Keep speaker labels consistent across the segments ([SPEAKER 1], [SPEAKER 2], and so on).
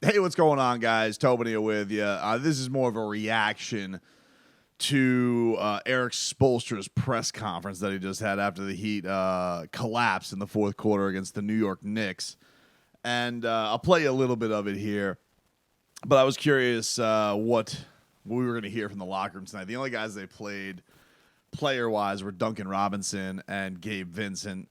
[SPEAKER 1] Hey, what's going on, guys? Tobin here with you. This is more of a reaction to Erik Spoelstra's press conference that he just had after the Heat collapsed in the fourth quarter against the New York Knicks. And I'll play you a little bit of it here. But I was curious what we were going to hear from the locker room tonight. The only guys they played player-wise were Duncan Robinson and Gabe Vincent,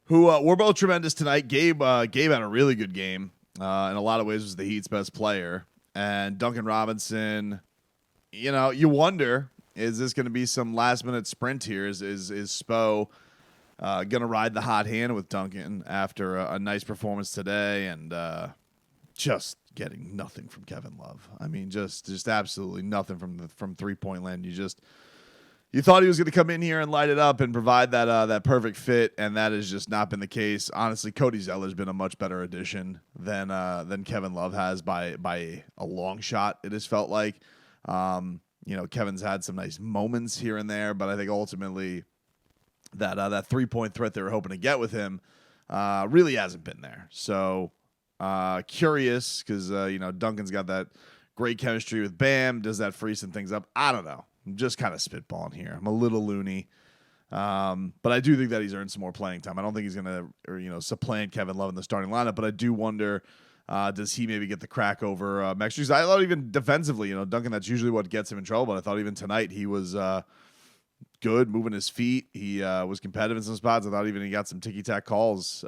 [SPEAKER 1] who were both tremendous tonight. Gabe had a really good game. In a lot of ways was the Heat's best player. And Duncan Robinson, you wonder, is this going to be some last-minute sprint here? Is Spo going to ride the hot hand with Duncan after a nice performance today and just getting nothing from Kevin Love? I mean, just absolutely nothing from three-point land. You thought he was going to come in here and light it up and provide that perfect fit, and that has just not been the case. Honestly, Cody Zeller's been a much better addition than Kevin Love has by a long shot. It has felt like, Kevin's had some nice moments here and there, but I think ultimately that 3-point threat they were hoping to get with him really hasn't been there. So curious because Duncan's got that great chemistry with Bam. Does that free some things up? I don't know. I'm just kind of spitballing here. I'm a little loony. But I do think that he's earned some more playing time. I don't think he's going to, supplant Kevin Love in the starting lineup, but I do wonder, does he maybe get the crack over Max? I thought even defensively, Duncan, that's usually what gets him in trouble, but I thought even tonight he was good, moving his feet. He was competitive in some spots. I thought even he got some ticky-tack calls,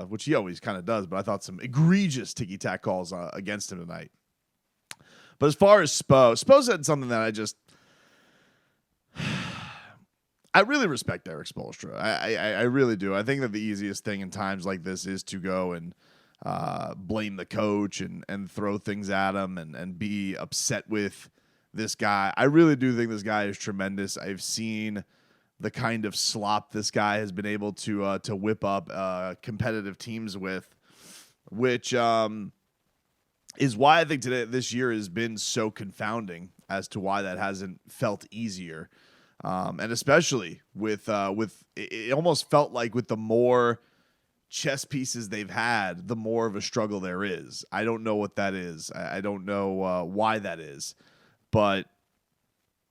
[SPEAKER 1] which he always kind of does, but I thought some egregious ticky-tack calls against him tonight. But as far as Spo said something that I really respect Erik Spoelstra. I really do. I think that the easiest thing in times like this is to go and blame the coach and throw things at him and be upset with this guy. I really do think this guy is tremendous. I've seen the kind of slop this guy has been able to whip up competitive teams with, which is why I think this year has been so confounding as to why that hasn't felt easier. And especially with it almost felt like with the more chess pieces they've had, the more of a struggle there is. I don't know what that is. I don't know why that is, but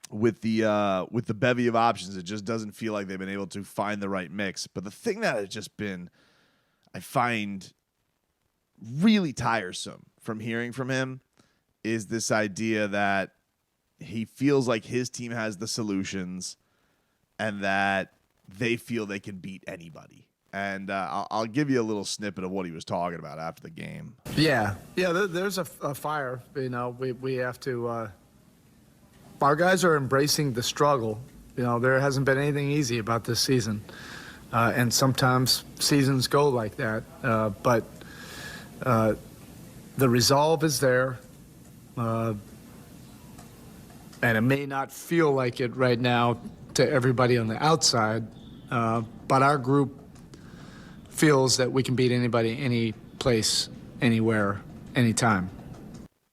[SPEAKER 1] with the bevy of options, it just doesn't feel like they've been able to find the right mix. But the thing that has just been, I find really tiresome from hearing from him is this idea that he feels like his team has the solutions and that they feel they can beat anybody. And I'll give you a little snippet of what he was talking about after the game.
[SPEAKER 2] Yeah. There's a fire. We have to. Our guys are embracing the struggle. There hasn't been anything easy about this season, and sometimes seasons go like that. But the resolve is there. And it may not feel like it right now to everybody on the outside, but our group feels that we can beat anybody, any place, anywhere, anytime.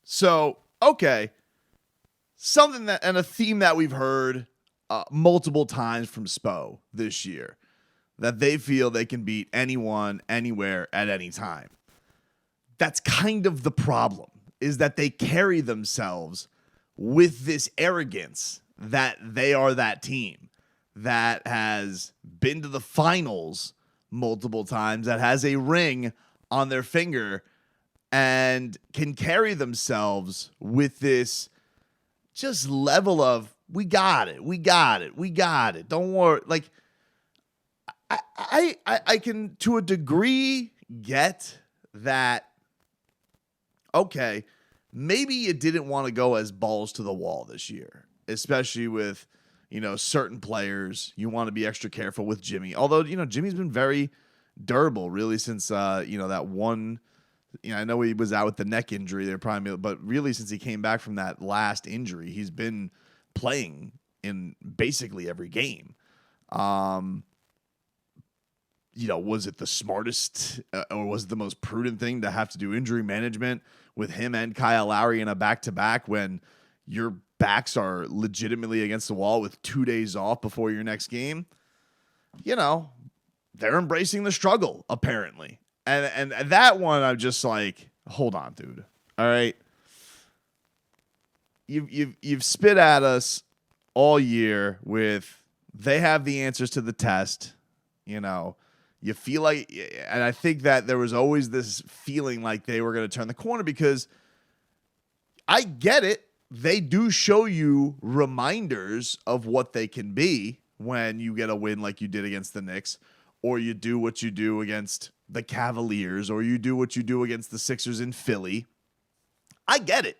[SPEAKER 1] So, okay. Something and a theme that we've heard multiple times from Spo this year, that they feel they can beat anyone, anywhere, at any time. That's kind of the problem, is that they carry themselves with this arrogance that they are that team that has been to the finals multiple times, that has a ring on their finger, and can carry themselves with this just level of, we got it. Don't worry. Like, I can, to a degree, get that, okay, maybe you didn't want to go as balls to the wall this year, especially with, certain players. You want to be extra careful with Jimmy. Although, Jimmy's been very durable really since, that one, I know he was out with the neck injury there probably, but really since he came back from that last injury, he's been playing in basically every game. Was it the smartest or was it the most prudent thing to have to do injury management with him and Kyle Lowry in a back-to-back when your backs are legitimately against the wall with 2 days off before your next game? They're embracing the struggle, apparently. And that one, I'm just like, hold on, dude. All right. You've spit at us all year with they have the answers to the test. You know, you feel like, and I think that there was always this feeling like they were going to turn the corner because I get it. They do show you reminders of what they can be when you get a win like you did against the Knicks, or you do what you do against the Cavaliers, or you do what you do against the Sixers in Philly. I get it.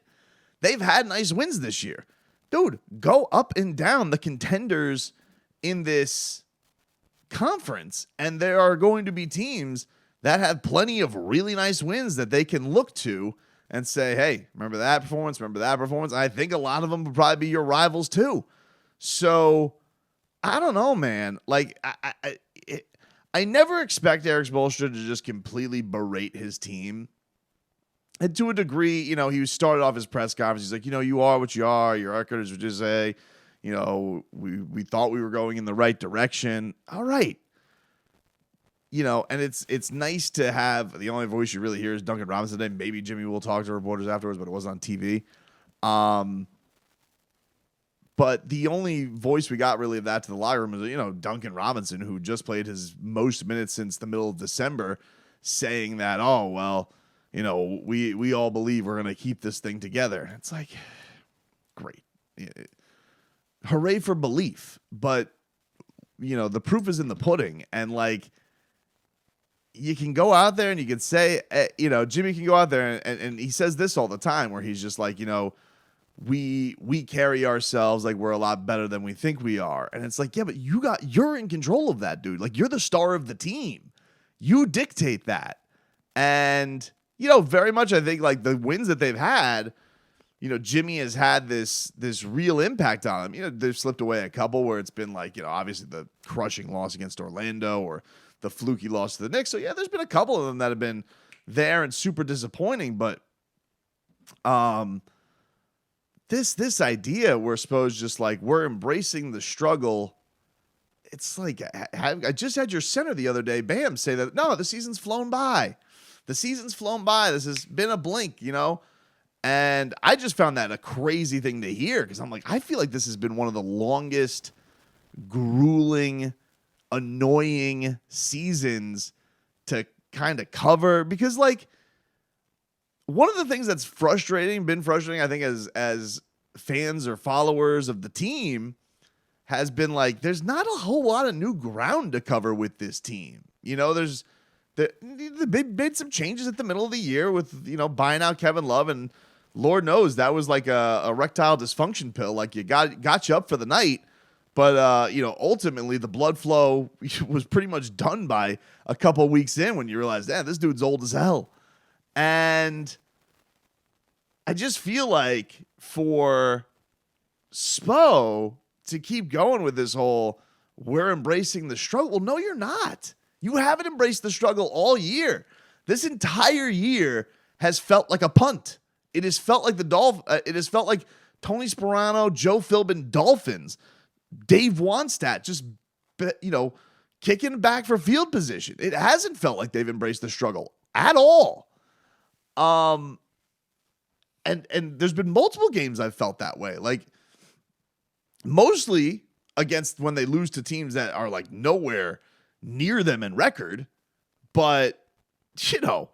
[SPEAKER 1] They've had nice wins this year. Dude, go up and down the contenders in this conference, and there are going to be teams that have plenty of really nice wins that they can look to and say, hey, remember that performance? Remember that performance? I think a lot of them would probably be your rivals too. So I don't know, man. Like, I never expect Erik Spoelstra to just completely berate his team. And to a degree, you know, he started off his press conference. He's like, you know, you are what you are. Your record is what you say. You know, we thought we were going in the right direction. All right. You know, and it's nice to have the only voice you really hear is Duncan Robinson today. Maybe Jimmy will talk to reporters afterwards, but it was on TV. But the only voice we got really of that to the locker room was, you know, Duncan Robinson, who just played his most minutes since the middle of December, saying that, oh, well, you know, we all believe we're going to keep this thing together. It's like, great. Hooray for belief. But, you know, the proof is in the pudding. And, like, you can go out there and you can say, you know, Jimmy can go out there and he says this all the time where he's just like, you know, we carry ourselves like we're a lot better than we think we are. And it's like, yeah, but you're in control of that, dude. Like, you're the star of the team. You dictate that. And, you know, very much I think like the wins that they've had, you know, Jimmy has had this real impact on them. You know, they've slipped away a couple where it's been like, you know, obviously the crushing loss against Orlando or the fluky loss to the Knicks. So yeah, there's been a couple of them that have been there and super disappointing, but this idea we're supposed just like we're embracing the struggle. It's like I just had your center the other day, Bam, say that no, the season's flown by. The season's flown by. This has been a blink, you know? And I just found that a crazy thing to hear because I'm like, I feel like this has been one of the longest, grueling, annoying seasons to kind of cover because like one of the things that's been frustrating, I think, as fans or followers of the team has been like, there's not a whole lot of new ground to cover with this team. You know, they made some changes at the middle of the year with, you know, buying out Kevin Love, and Lord knows that was like a erectile dysfunction pill. Like you got you up for the night. But, you know, ultimately the blood flow was pretty much done by a couple weeks in when you realize, this dude's old as hell. And I just feel like for Spo to keep going with this whole, we're embracing the struggle. Well, no, you're not. You haven't embraced the struggle all year. This entire year has felt like a punt. It has felt like it has felt like Tony Sperano, Joe Philbin Dolphins. Dave Wannstedt just, you know, kicking back for field position. It hasn't felt like they've embraced the struggle at all. And there's been multiple games I've felt that way. Like mostly against when they lose to teams that are like nowhere near them in record. But, you know,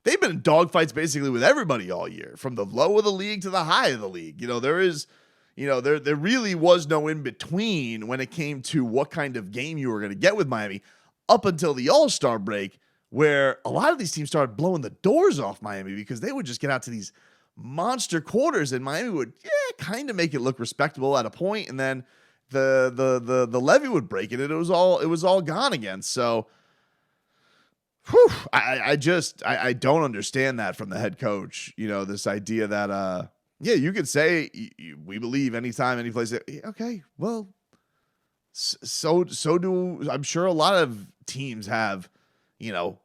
[SPEAKER 1] they've been in dogfights basically with everybody all year, from the low of the league to the high of the league. You know, there really was no in between when it came to what kind of game you were going to get with Miami up until the All-Star break, where a lot of these teams started blowing the doors off Miami because they would just get out to these monster quarters and Miami would kind of make it look respectable at a point, and then the levee would break it and it was all gone again. So I don't understand that from the head coach. You know, this idea that you could say we believe anytime, any place. Okay, well, so do I'm sure a lot of teams have, you know,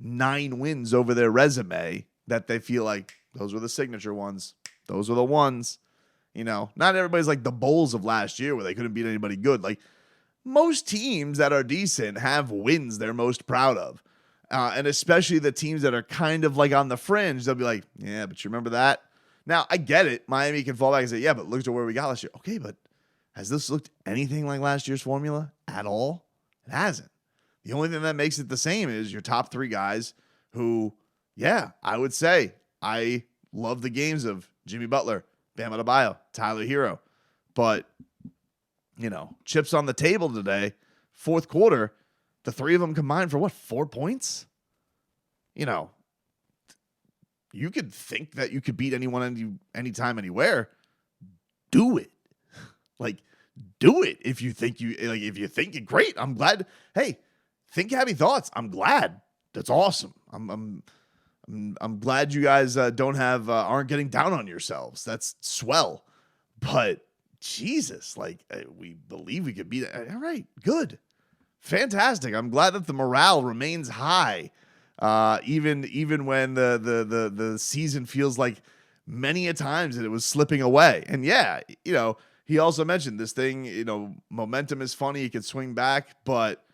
[SPEAKER 1] 9 wins over their resume that they feel like those were the signature ones. Those were the ones. You know, not everybody's like the Bulls of last year where they couldn't beat anybody good. Like most teams that are decent have wins they're most proud of. And especially the teams that are kind of like on the fringe, they'll be like, yeah, but you remember that? Now, I get it. Miami can fall back and say, yeah, but look at where we got last year. Okay, but has this looked anything like last year's formula at all? It hasn't. The only thing that makes it the same is your top 3 guys who, yeah, I would say I love the games of Jimmy Butler, Bam Adebayo, Tyler Hero. But, chips on the table today, fourth quarter, the 3 of them combined for what, 4 points? You could think that you could beat anyone anytime, anywhere. Do it. Do it if you think it, great. I'm glad. Hey, think happy thoughts. I'm glad. That's awesome. I'm glad you guys aren't getting down on yourselves. That's swell. But Jesus, we believe we could beat it. All right, good. Fantastic. I'm glad that the morale remains high. Even when the season feels like many a times that it was slipping away. And yeah, he also mentioned this thing, momentum is funny. It can swing back, but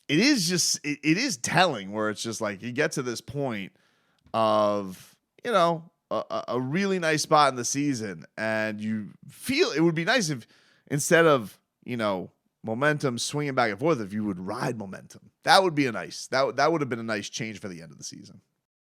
[SPEAKER 1] it is telling where it's just like you get to this point of, a really nice spot in the season, and you feel it would be nice if instead of, momentum swinging back and forth, if you would ride momentum. That would be that would have been a nice change for the end of the season.